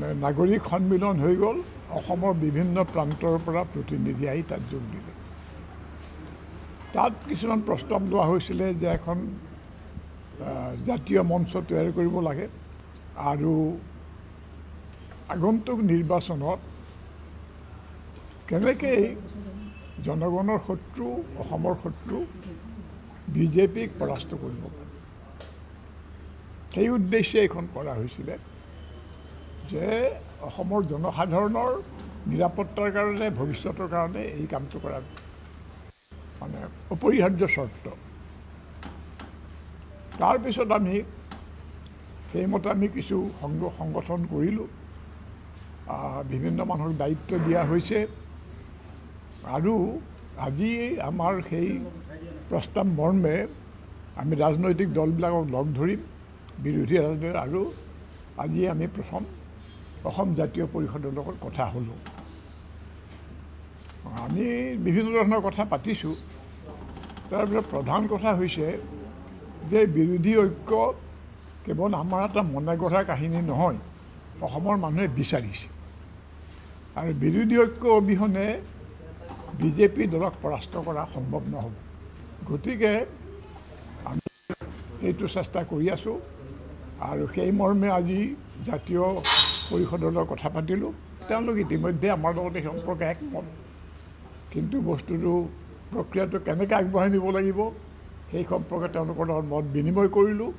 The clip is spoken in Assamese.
মানে নাগৰিক সন্মিলন হৈ গ'ল অসমৰ বিভিন্ন প্ৰান্তৰ পৰা প্ৰতিনিধি আহি তাত যোগ দিলে তাত কিছুমান প্ৰস্তাৱ লোৱা হৈছিলে যে এখন জাতীয় মঞ্চ তৈয়াৰ কৰিব লাগে আৰু আগন্তুক নিৰ্বাচনত কেনেকৈ জনগণৰ শত্ৰু অসমৰ শত্ৰু বিজেপিক পৰাস্ত কৰিব পাৰে সেই উদ্দেশ্যে এইখন কৰা হৈছিলে যে অসমৰ জনসাধাৰণৰ নিৰাপত্তাৰ কাৰণে ভৱিষ্যতৰ কাৰণে এই কামটো কৰা মানে অপৰিহাৰ্য চৰ্ত তাৰপিছত আমি সেইমতে আমি কিছু সংগঠন কৰিলোঁ বিভিন্ন মানুহক দায়িত্ব দিয়া হৈছে আৰু আজি আমাৰ সেই প্ৰস্তাৱ মৰ্মে আমি ৰাজনৈতিক দলবিলাকক লগ ধৰিম বিৰোধী ৰাজনৈতিক আৰু আজি আমি প্ৰথম অসম জাতীয় পৰিষদৰ লগত কথা হ'লোঁ আমি বিভিন্ন ধৰণৰ কথা পাতিছোঁ তাৰপিছত প্ৰধান কথা হৈছে যে বিৰোধী ঐক্য কেৱল আমাৰ এটা মনে গঢ়া কাহিনী নহয় অসমৰ মানুহে বিচাৰিছে আৰু বিৰোধী ঐক্য অবিহনে বিজেপি দলক পৰাস্ত কৰা সম্ভৱ নহ'ব গতিকে আমি এইটো চেষ্টা কৰি আছোঁ আৰু সেই মৰ্মে আজি জাতীয় পৰিষদৰ লগত কথা পাতিলোঁ তেওঁলোক ইতিমধ্যে আমাৰ লগত এই সম্পৰ্কে একমত কিন্তু বস্তুটো প্ৰক্ৰিয়াটো কেনেকৈ আগবঢ়াই নিব লাগিব সেই সম্পৰ্কে তেওঁলোকৰ লগত মত বিনিময় কৰিলোঁ